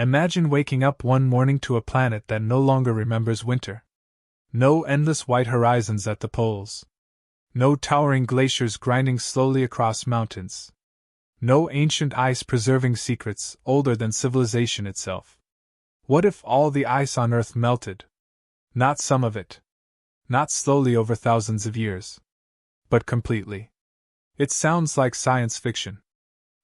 Imagine waking up one morning to a planet that no longer remembers winter. No endless white horizons at the poles. No towering glaciers grinding slowly across mountains. No ancient ice preserving secrets older than civilization itself. What if all the ice on Earth melted? Not some of it. Not slowly over thousands of years. But completely. It sounds like science fiction.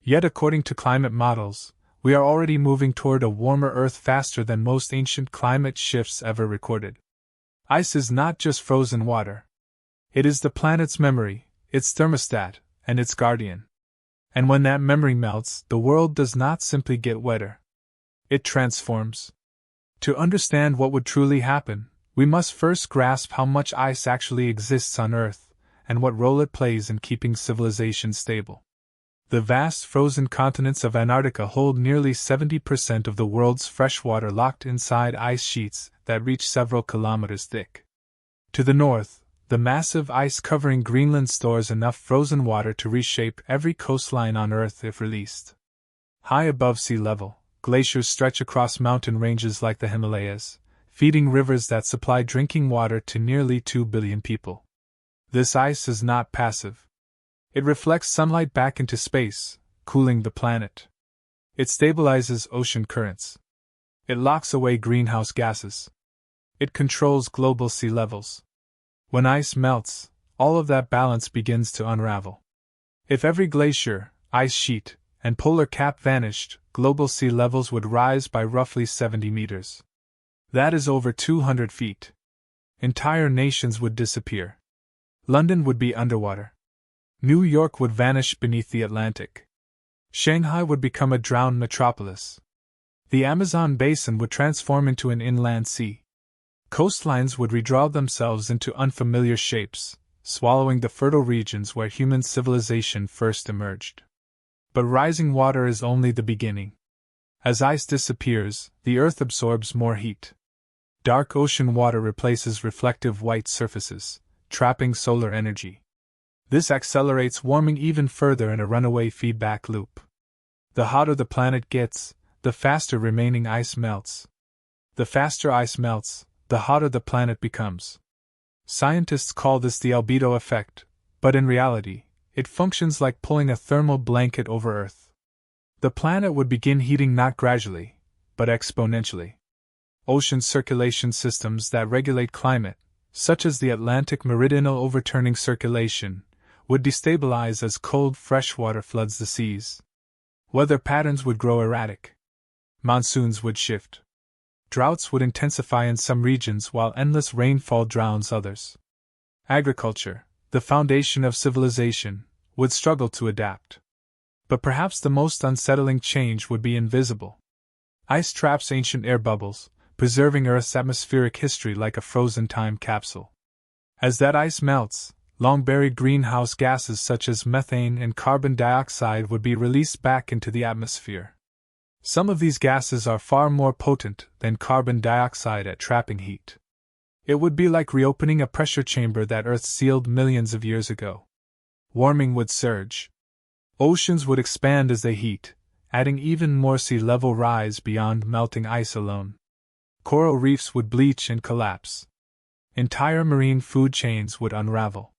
Yet according to climate models, we are already moving toward a warmer Earth faster than most ancient climate shifts ever recorded. Ice is not just frozen water. It is the planet's memory, its thermostat, and its guardian. And when that memory melts, the world does not simply get wetter. It transforms. To understand what would truly happen, we must first grasp how much ice actually exists on Earth, and what role it plays in keeping civilization stable. The vast frozen continents of Antarctica hold nearly 70% of the world's fresh water locked inside ice sheets that reach several kilometers thick. To the north, the massive ice covering Greenland stores enough frozen water to reshape every coastline on Earth if released. High above sea level, glaciers stretch across mountain ranges like the Himalayas, feeding rivers that supply drinking water to nearly 2 billion people. This ice is not passive. It reflects sunlight back into space, cooling the planet. It stabilizes ocean currents. It locks away greenhouse gases. It controls global sea levels. When ice melts, all of that balance begins to unravel. If every glacier, ice sheet, and polar cap vanished, global sea levels would rise by roughly 70 meters. That is over 200 feet. Entire nations would disappear. London would be underwater. New York would vanish beneath the Atlantic. Shanghai would become a drowned metropolis. The Amazon basin would transform into an inland sea. Coastlines would redraw themselves into unfamiliar shapes, swallowing the fertile regions where human civilization first emerged. But rising water is only the beginning. As ice disappears, the Earth absorbs more heat. Dark ocean water replaces reflective white surfaces, trapping solar energy. This accelerates warming even further in a runaway feedback loop. The hotter the planet gets, the faster remaining ice melts. The faster ice melts, the hotter the planet becomes. Scientists call this the albedo effect, but in reality, it functions like pulling a thermal blanket over Earth. The planet would begin heating not gradually, but exponentially. Ocean circulation systems that regulate climate, such as the Atlantic meridional overturning circulation, would destabilize as cold freshwater floods the seas. Weather patterns would grow erratic. Monsoons would shift. Droughts would intensify in some regions while endless rainfall drowns others. Agriculture, the foundation of civilization, would struggle to adapt. But perhaps the most unsettling change would be invisible. Ice traps ancient air bubbles, preserving Earth's atmospheric history like a frozen time capsule. As that ice melts, long-buried greenhouse gases such as methane and carbon dioxide would be released back into the atmosphere. Some of these gases are far more potent than carbon dioxide at trapping heat. It would be like reopening a pressure chamber that Earth sealed millions of years ago. Warming would surge. Oceans would expand as they heat, adding even more sea level rise beyond melting ice alone. Coral reefs would bleach and collapse. Entire marine food chains would unravel.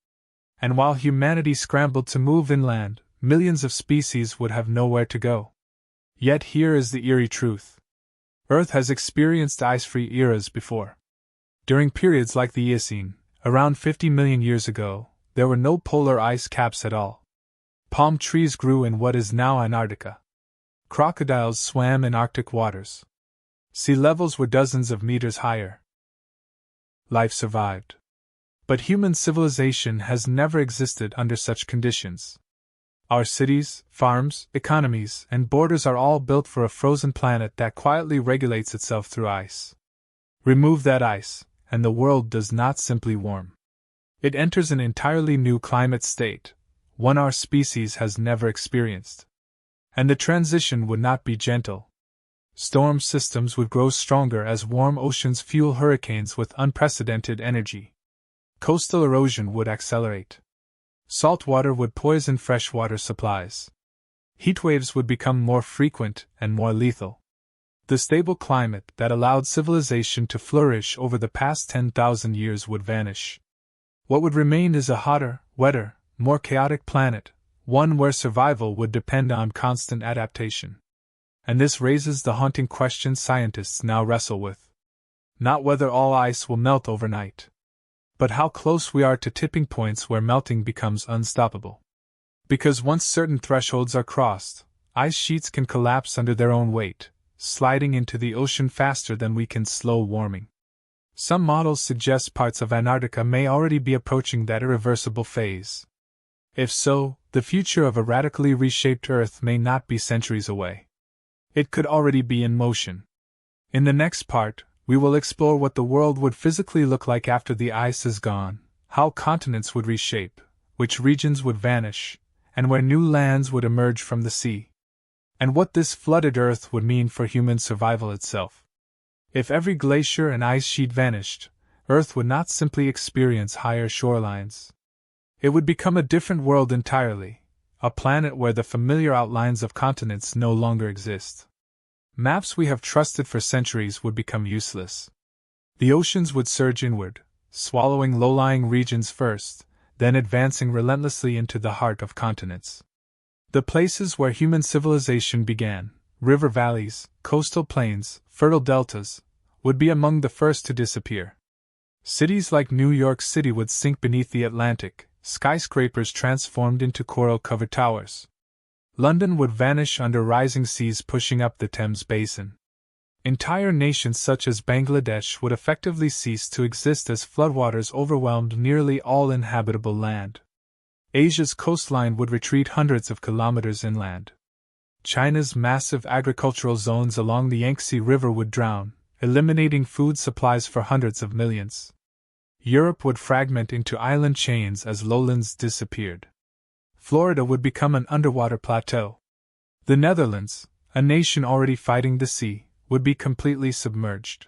And while humanity scrambled to move inland, millions of species would have nowhere to go. Yet here is the eerie truth. Earth has experienced ice-free eras before. During periods like the Eocene, around 50 million years ago, there were no polar ice caps at all. Palm trees grew in what is now Antarctica. Crocodiles swam in Arctic waters. Sea levels were dozens of meters higher. Life survived. But human civilization has never existed under such conditions. Our cities, farms, economies, and borders are all built for a frozen planet that quietly regulates itself through ice. Remove that ice, and the world does not simply warm. It enters an entirely new climate state, one our species has never experienced. And the transition would not be gentle. Storm systems would grow stronger as warm oceans fuel hurricanes with unprecedented energy. Coastal erosion would accelerate. Salt water would poison freshwater supplies. Heat waves would become more frequent and more lethal. The stable climate that allowed civilization to flourish over the past 10,000 years would vanish. What would remain is a hotter, wetter, more chaotic planet, one where survival would depend on constant adaptation. And this raises the haunting question scientists now wrestle with. Not whether all ice will melt overnight, but how close we are to tipping points where melting becomes unstoppable. Because once certain thresholds are crossed, ice sheets can collapse under their own weight, sliding into the ocean faster than we can slow warming. Some models suggest parts of Antarctica may already be approaching that irreversible phase. If so, the future of a radically reshaped Earth may not be centuries away. It could already be in motion. In the next part, we will explore what the world would physically look like after the ice is gone, how continents would reshape, which regions would vanish, and where new lands would emerge from the sea. And what this flooded Earth would mean for human survival itself. If every glacier and ice sheet vanished, Earth would not simply experience higher shorelines. It would become a different world entirely, a planet where the familiar outlines of continents no longer exist. Maps we have trusted for centuries would become useless. The oceans would surge inward, swallowing low-lying regions first, then advancing relentlessly into the heart of continents. The places where human civilization began, river valleys, coastal plains, fertile deltas, would be among the first to disappear. Cities like New York City would sink beneath the Atlantic, skyscrapers transformed into coral-covered towers. London would vanish under rising seas pushing up the Thames Basin. Entire nations such as Bangladesh would effectively cease to exist as floodwaters overwhelmed nearly all inhabitable land. Asia's coastline would retreat hundreds of kilometers inland. China's massive agricultural zones along the Yangtze River would drown, eliminating food supplies for hundreds of millions. Europe would fragment into island chains as lowlands disappeared. Florida would become an underwater plateau. The Netherlands, a nation already fighting the sea, would be completely submerged.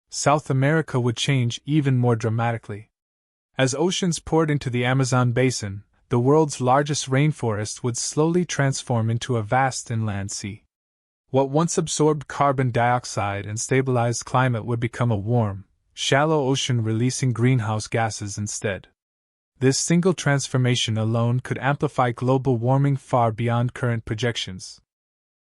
South America would change even more dramatically. As oceans poured into the Amazon basin, the world's largest rainforest would slowly transform into a vast inland sea. What once absorbed carbon dioxide and stabilized climate would become a warm, shallow ocean releasing greenhouse gases instead. This single transformation alone could amplify global warming far beyond current projections.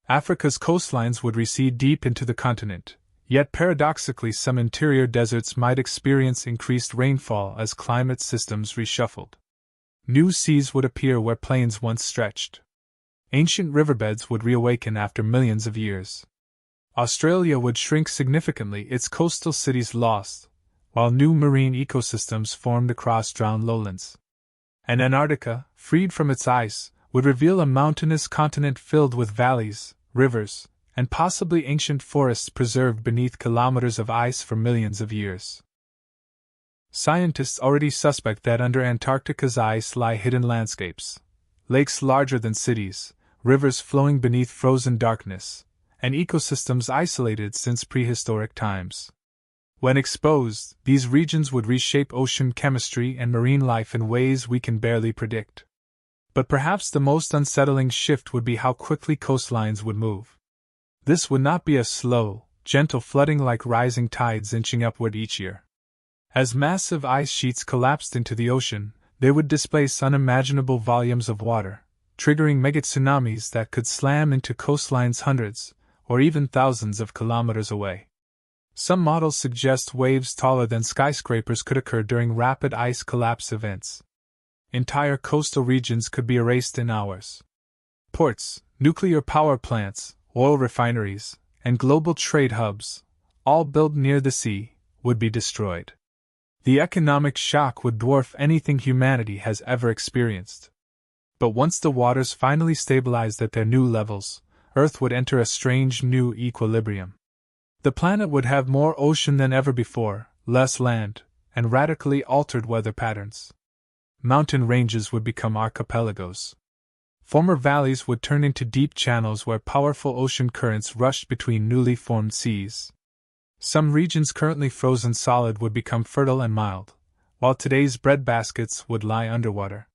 Africa's coastlines would recede deep into the continent, yet paradoxically some interior deserts might experience increased rainfall as climate systems reshuffled. New seas would appear where plains once stretched. Ancient riverbeds would reawaken after millions of years. Australia would shrink significantly, its coastal cities lost, while new marine ecosystems formed across drowned lowlands. And Antarctica, freed from its ice, would reveal a mountainous continent filled with valleys, rivers, and possibly ancient forests preserved beneath kilometers of ice for millions of years. Scientists already suspect that under Antarctica's ice lie hidden landscapes, lakes larger than cities, rivers flowing beneath frozen darkness, and ecosystems isolated since prehistoric times. When exposed, these regions would reshape ocean chemistry and marine life in ways we can barely predict. But perhaps the most unsettling shift would be how quickly coastlines would move. This would not be a slow, gentle flooding like rising tides inching upward each year. As massive ice sheets collapsed into the ocean, they would displace unimaginable volumes of water, triggering megatsunamis that could slam into coastlines hundreds, or even thousands of kilometers away. Some models suggest waves taller than skyscrapers could occur during rapid ice collapse events. Entire coastal regions could be erased in hours. Ports, nuclear power plants, oil refineries, and global trade hubs, all built near the sea, would be destroyed. The economic shock would dwarf anything humanity has ever experienced. But once the waters finally stabilized at their new levels, Earth would enter a strange new equilibrium. The planet would have more ocean than ever before, less land, and radically altered weather patterns. Mountain ranges would become archipelagos. Former valleys would turn into deep channels where powerful ocean currents rushed between newly formed seas. Some regions currently frozen solid would become fertile and mild, while today's breadbaskets would lie underwater.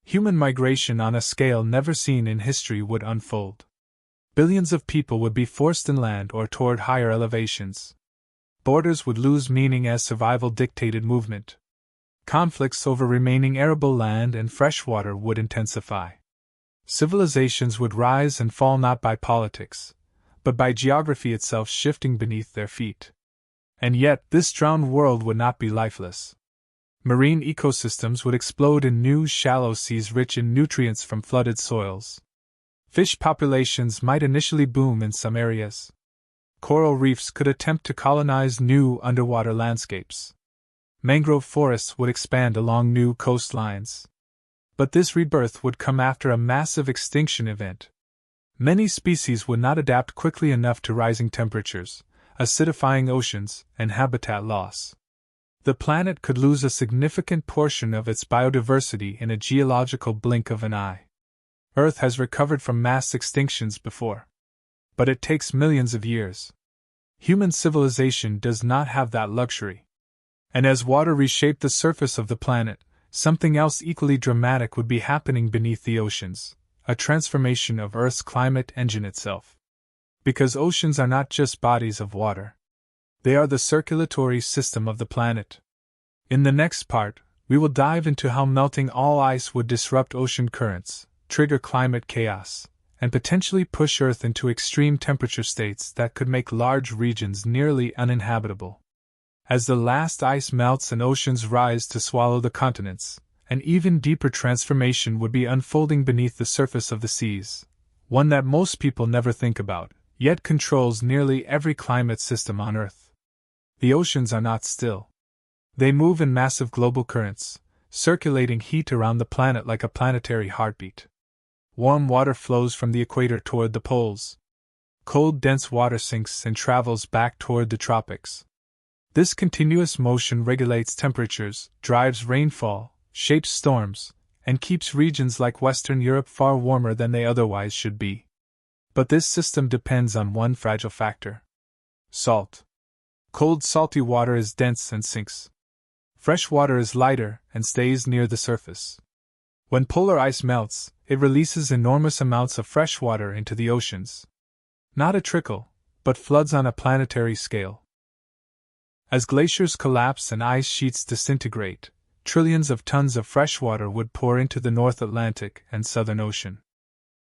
Human migration on a scale never seen in history would unfold. Billions of people would be forced inland or toward higher elevations. Borders would lose meaning as survival dictated movement. Conflicts over remaining arable land and fresh water would intensify. Civilizations would rise and fall not by politics, but by geography itself shifting beneath their feet. And yet, this drowned world would not be lifeless. Marine ecosystems would explode in new shallow seas rich in nutrients from flooded soils. Fish populations might initially boom in some areas. Coral reefs could attempt to colonize new underwater landscapes. Mangrove forests would expand along new coastlines. But this rebirth would come after a massive extinction event. Many species would not adapt quickly enough to rising temperatures, acidifying oceans, and habitat loss. The planet could lose a significant portion of its biodiversity in a geological blink of an eye. Earth has recovered from mass extinctions before. But it takes millions of years. Human civilization does not have that luxury. And as water reshaped the surface of the planet, something else equally dramatic would be happening beneath the oceans, a transformation of Earth's climate engine itself. Because oceans are not just bodies of water. They are the circulatory system of the planet. In the next part, we will dive into how melting all ice would disrupt ocean currents, trigger climate chaos, and potentially push Earth into extreme temperature states that could make large regions nearly uninhabitable. As the last ice melts and oceans rise to swallow the continents, an even deeper transformation would be unfolding beneath the surface of the seas, one that most people never think about, yet controls nearly every climate system on Earth. The oceans are not still. They move in massive global currents, circulating heat around the planet like a planetary heartbeat. Warm water flows from the equator toward the poles. Cold, dense water sinks and travels back toward the tropics. This continuous motion regulates temperatures, drives rainfall, shapes storms, and keeps regions like Western Europe far warmer than they otherwise should be. But this system depends on one fragile factor: salt. Cold, salty water is dense and sinks. Fresh water is lighter and stays near the surface. When polar ice melts, it releases enormous amounts of fresh water into the oceans. Not a trickle, but floods on a planetary scale. As glaciers collapse and ice sheets disintegrate, trillions of tons of fresh water would pour into the North Atlantic and Southern Ocean.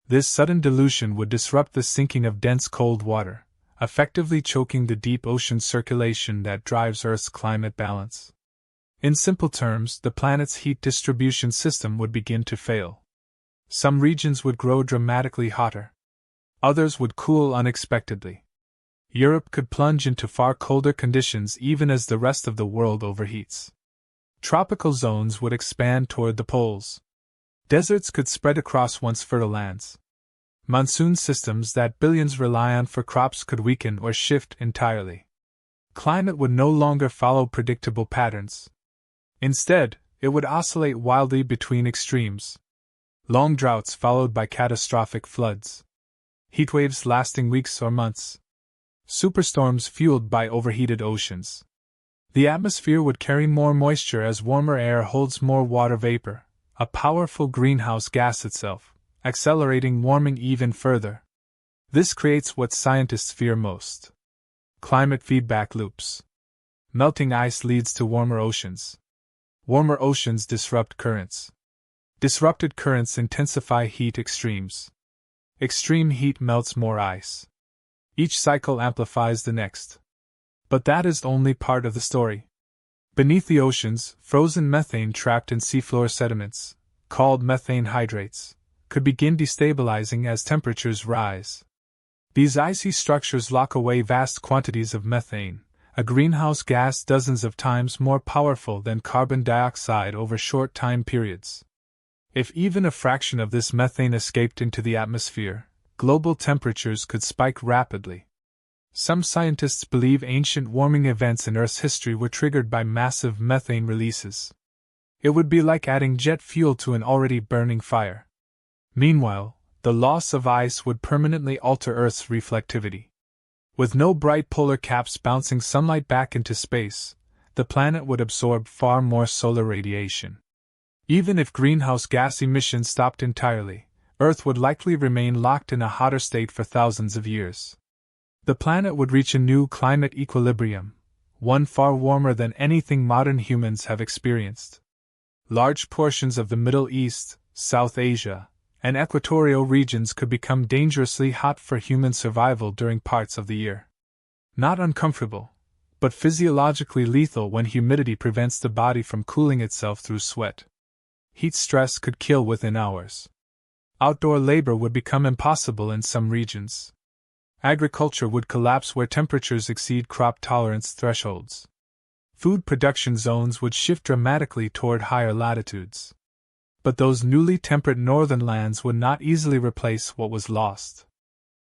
This sudden dilution would disrupt the sinking of dense cold water, effectively choking the deep ocean circulation that drives Earth's climate balance. In simple terms, the planet's heat distribution system would begin to fail. Some regions would grow dramatically hotter. Others would cool unexpectedly. Europe could plunge into far colder conditions even as the rest of the world overheats. Tropical zones would expand toward the poles. Deserts could spread across once fertile lands. Monsoon systems that billions rely on for crops could weaken or shift entirely. Climate would no longer follow predictable patterns. Instead, it would oscillate wildly between extremes. Long droughts followed by catastrophic floods. Heatwaves lasting weeks or months. Superstorms fueled by overheated oceans. The atmosphere would carry more moisture as warmer air holds more water vapor, a powerful greenhouse gas itself, accelerating warming even further. This creates what scientists fear most: climate feedback loops. Melting ice leads to warmer oceans. Warmer oceans disrupt currents. Disrupted currents intensify heat extremes. Extreme heat melts more ice. Each cycle amplifies the next. But that is only part of the story. Beneath the oceans, frozen methane trapped in seafloor sediments, called methane hydrates, could begin destabilizing as temperatures rise. These icy structures lock away vast quantities of methane, a greenhouse gas dozens of times more powerful than carbon dioxide over short time periods. If even a fraction of this methane escaped into the atmosphere, global temperatures could spike rapidly. Some scientists believe ancient warming events in Earth's history were triggered by massive methane releases. It would be like adding jet fuel to an already burning fire. Meanwhile, the loss of ice would permanently alter Earth's reflectivity. With no bright polar caps bouncing sunlight back into space, the planet would absorb far more solar radiation. Even if greenhouse gas emissions stopped entirely, Earth would likely remain locked in a hotter state for thousands of years. The planet would reach a new climate equilibrium, one far warmer than anything modern humans have experienced. Large portions of the Middle East, South Asia, and equatorial regions could become dangerously hot for human survival during parts of the year. Not uncomfortable, but physiologically lethal when humidity prevents the body from cooling itself through sweat. Heat stress could kill within hours. Outdoor labor would become impossible in some regions. Agriculture would collapse where temperatures exceed crop tolerance thresholds. Food production zones would shift dramatically toward higher latitudes. But those newly temperate northern lands would not easily replace what was lost.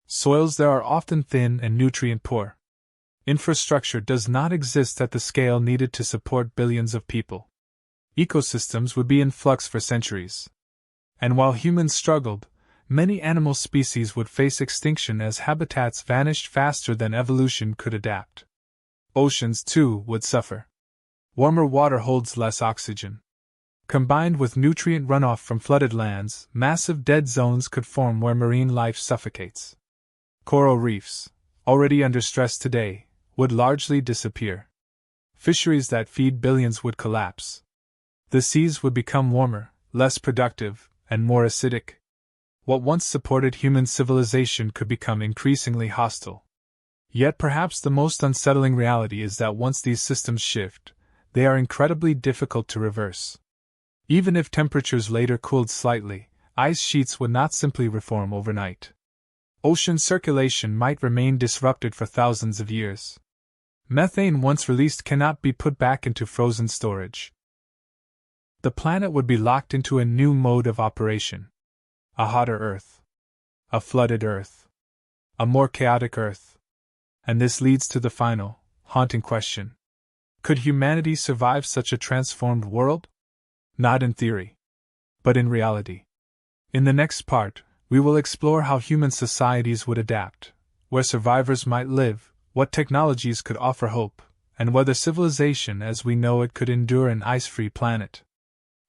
Soils there are often thin and nutrient poor. Infrastructure does not exist at the scale needed to support billions of people. Ecosystems would be in flux for centuries. And while humans struggled, many animal species would face extinction as habitats vanished faster than evolution could adapt. Oceans, too, would suffer. Warmer water holds less oxygen. Combined with nutrient runoff from flooded lands, massive dead zones could form where marine life suffocates. Coral reefs, already under stress today, would largely disappear. Fisheries that feed billions would collapse. The seas would become warmer, less productive, and more acidic. What once supported human civilization could become increasingly hostile. Yet perhaps the most unsettling reality is that once these systems shift, they are incredibly difficult to reverse. Even if temperatures later cooled slightly, ice sheets would not simply reform overnight. Ocean circulation might remain disrupted for thousands of years. Methane once released cannot be put back into frozen storage. The planet would be locked into a new mode of operation. A hotter Earth. A flooded Earth. A more chaotic Earth. And this leads to the final, haunting question. Could humanity survive such a transformed world? Not in theory, but in reality. In the next part, we will explore how human societies would adapt, where survivors might live, what technologies could offer hope, and whether civilization as we know it could endure an ice-free planet.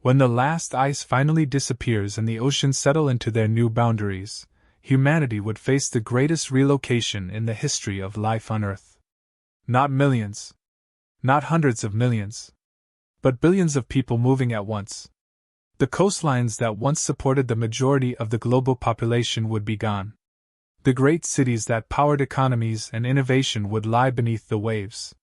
When the last ice finally disappears and the oceans settle into their new boundaries, humanity would face the greatest relocation in the history of life on Earth. Not millions, not hundreds of millions, but billions of people moving at once. The coastlines that once supported the majority of the global population would be gone. The great cities that powered economies and innovation would lie beneath the waves.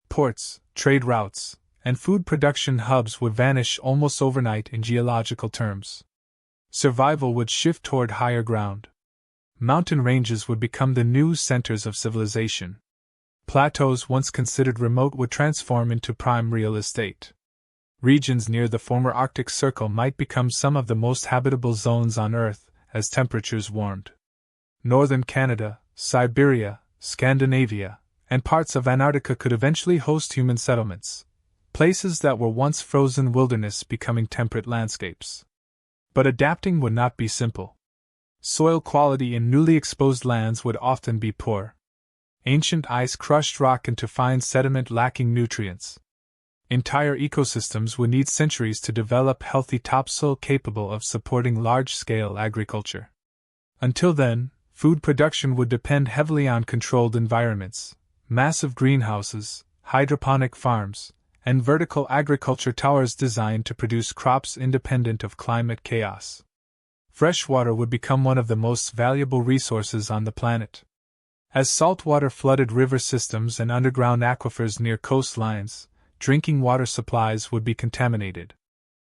Ports, trade routes, and food production hubs would vanish almost overnight in geological terms. Survival would shift toward higher ground. Mountain ranges would become the new centers of civilization. Plateaus once considered remote would transform into prime real estate. Regions near the former Arctic Circle might become some of the most habitable zones on Earth as temperatures warmed. Northern Canada, Siberia, Scandinavia, and parts of Antarctica could eventually host human settlements, places that were once frozen wilderness becoming temperate landscapes. But adapting would not be simple. Soil quality in newly exposed lands would often be poor. Ancient ice crushed rock into fine sediment lacking nutrients. Entire ecosystems would need centuries to develop healthy topsoil capable of supporting large-scale agriculture. Until then, food production would depend heavily on controlled environments, massive greenhouses, hydroponic farms, and vertical agriculture towers designed to produce crops independent of climate chaos. Freshwater would become one of the most valuable resources on the planet. As saltwater flooded river systems and underground aquifers near coastlines, drinking water supplies would be contaminated.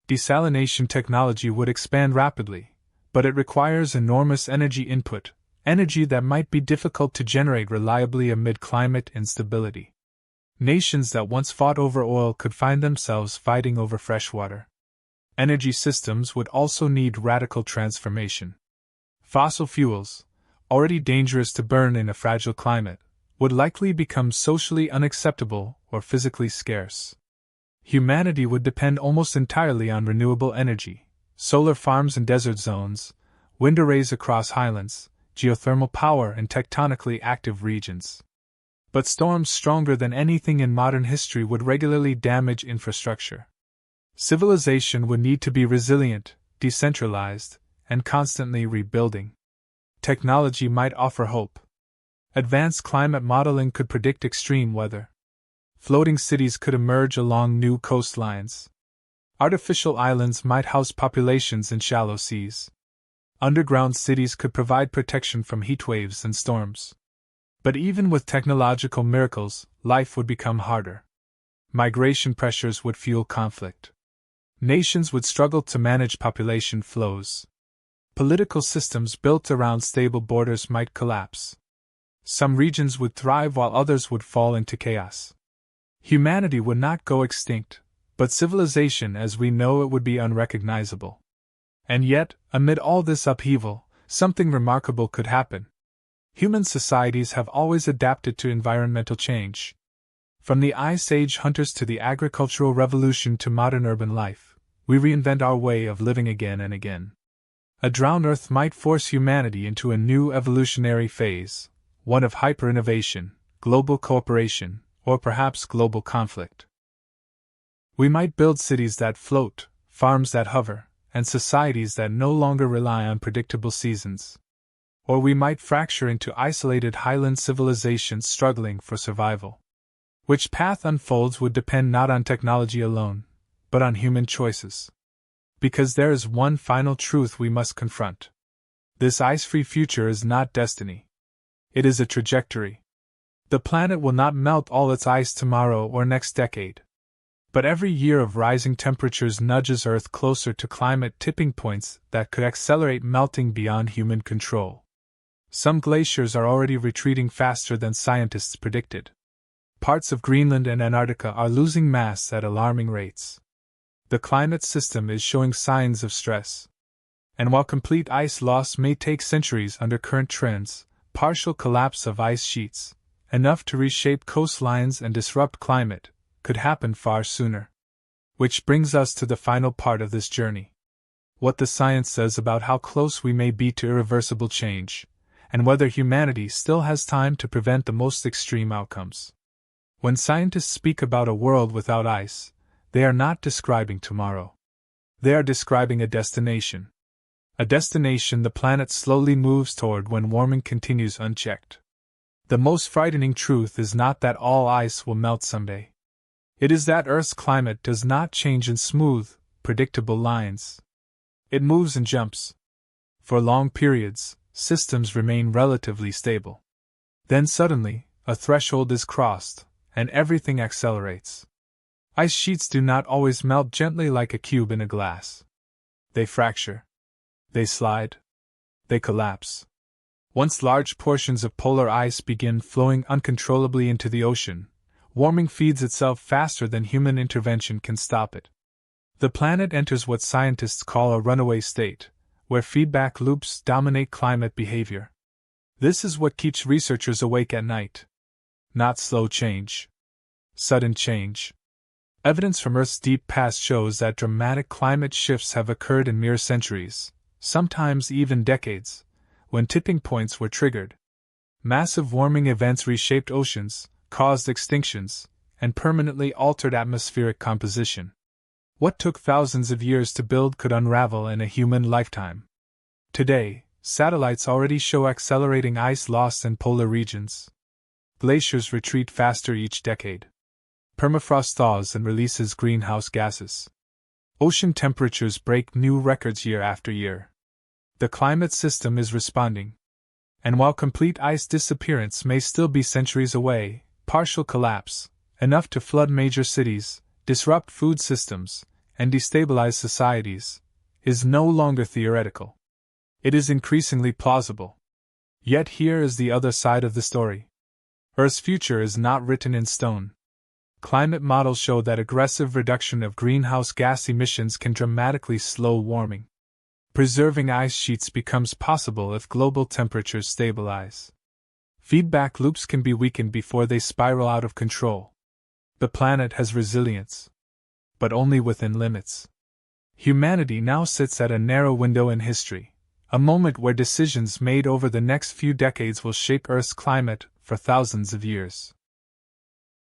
Desalination technology would expand rapidly, but it requires enormous energy input, energy that might be difficult to generate reliably amid climate instability. Nations that once fought over oil could find themselves fighting over freshwater. Energy systems would also need radical transformation. Fossil fuels, already dangerous to burn in a fragile climate, would likely become socially unacceptable or physically scarce. Humanity would depend almost entirely on renewable energy, solar farms in desert zones, wind arrays across highlands, geothermal power in tectonically active regions. But storms stronger than anything in modern history would regularly damage infrastructure. Civilization would need to be resilient, decentralized, and constantly rebuilding. Technology might offer hope. Advanced climate modeling could predict extreme weather. Floating cities could emerge along new coastlines. Artificial islands might house populations in shallow seas. Underground cities could provide protection from heat waves and storms. But even with technological miracles, life would become harder. Migration pressures would fuel conflict. Nations would struggle to manage population flows. Political systems built around stable borders might collapse. Some regions would thrive while others would fall into chaos. Humanity would not go extinct, but civilization as we know it would be unrecognizable. And yet, amid all this upheaval, something remarkable could happen. Human societies have always adapted to environmental change. From the Ice Age hunters to the agricultural revolution to modern urban life, we reinvent our way of living again and again. A drowned Earth might force humanity into a new evolutionary phase, one of hyper-innovation, global cooperation, or perhaps global conflict. We might build cities that float, farms that hover, and societies that no longer rely on predictable seasons. Or we might fracture into isolated highland civilizations struggling for survival. Which path unfolds would depend not on technology alone, but on human choices. Because there is one final truth we must confront. This ice-free future is not destiny. It is a trajectory. The planet will not melt all its ice tomorrow or next decade. But every year of rising temperatures nudges Earth closer to climate tipping points that could accelerate melting beyond human control. Some glaciers are already retreating faster than scientists predicted. Parts of Greenland and Antarctica are losing mass at alarming rates. The climate system is showing signs of stress. And while complete ice loss may take centuries under current trends, partial collapse of ice sheets, enough to reshape coastlines and disrupt climate, could happen far sooner. Which brings us to the final part of this journey. What the science says about how close we may be to irreversible change, and whether humanity still has time to prevent the most extreme outcomes. When scientists speak about a world without ice, they are not describing tomorrow. They are describing a destination. A destination the planet slowly moves toward when warming continues unchecked. The most frightening truth is not that all ice will melt someday. It is that Earth's climate does not change in smooth, predictable lines. It moves and jumps. For long periods, systems remain relatively stable. Then suddenly, a threshold is crossed, and everything accelerates. Ice sheets do not always melt gently like a cube in a glass. They fracture. They slide. They collapse. Once large portions of polar ice begin flowing uncontrollably into the ocean, warming feeds itself faster than human intervention can stop it. The planet enters what scientists call a runaway state, where feedback loops dominate climate behavior. This is what keeps researchers awake at night. Not slow change. Sudden change. Evidence from Earth's deep past shows that dramatic climate shifts have occurred in mere centuries, sometimes even decades, when tipping points were triggered. Massive warming events reshaped oceans, caused extinctions, and permanently altered atmospheric composition. What took thousands of years to build could unravel in a human lifetime. Today, satellites already show accelerating ice loss in polar regions. Glaciers retreat faster each decade. Permafrost thaws and releases greenhouse gases. Ocean temperatures break new records year after year. The climate system is responding. And while complete ice disappearance may still be centuries away, partial collapse, enough to flood major cities, disrupt food systems, and destabilize societies, is no longer theoretical. It is increasingly plausible. Yet here is the other side of the story. Earth's future is not written in stone. Climate models show that aggressive reduction of greenhouse gas emissions can dramatically slow warming. Preserving ice sheets becomes possible if global temperatures stabilize. Feedback loops can be weakened before they spiral out of control. The planet has resilience, but only within limits. Humanity now sits at a narrow window in history, a moment where decisions made over the next few decades will shape Earth's climate for thousands of years.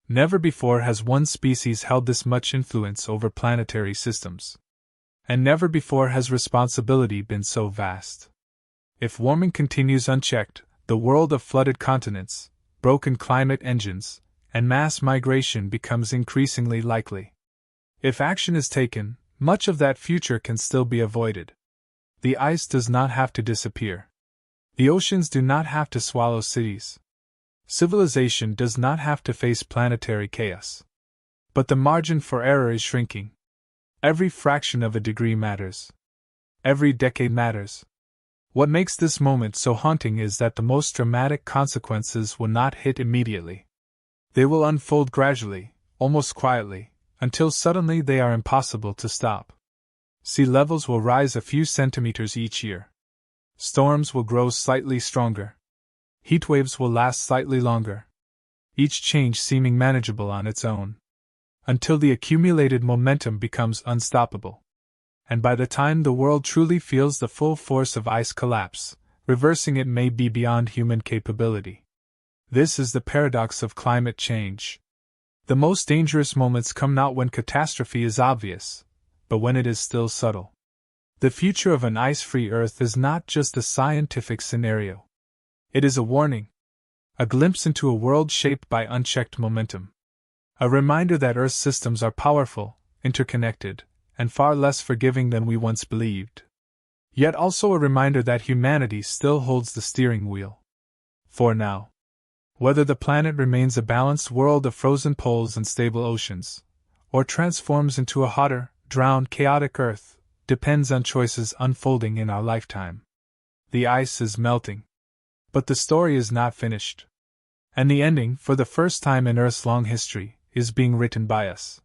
Never before has one species held this much influence over planetary systems. And never before has responsibility been so vast. If warming continues unchecked, the world of flooded continents, broken climate engines, and mass migration becomes increasingly likely. If action is taken, much of that future can still be avoided. The ice does not have to disappear. The oceans do not have to swallow cities. Civilization does not have to face planetary chaos. But the margin for error is shrinking. Every fraction of a degree matters. Every decade matters. What makes this moment so haunting is that the most dramatic consequences will not hit immediately. They will unfold gradually, almost quietly, until suddenly they are impossible to stop. Sea levels will rise a few centimeters each year. Storms will grow slightly stronger. Heat waves will last slightly longer. Each change seeming manageable on its own. Until the accumulated momentum becomes unstoppable. And by the time the world truly feels the full force of ice collapse, reversing it may be beyond human capability. This is the paradox of climate change. The most dangerous moments come not when catastrophe is obvious, but when it is still subtle. The future of an ice-free Earth is not just a scientific scenario. It is a warning, a glimpse into a world shaped by unchecked momentum. A reminder that Earth's systems are powerful, interconnected, and far less forgiving than we once believed. Yet also a reminder that humanity still holds the steering wheel. For now. Whether the planet remains a balanced world of frozen poles and stable oceans, or transforms into a hotter, drowned, chaotic Earth, depends on choices unfolding in our lifetime. The ice is melting. But the story is not finished. And the ending, for the first time in Earth's long history, is being written by us.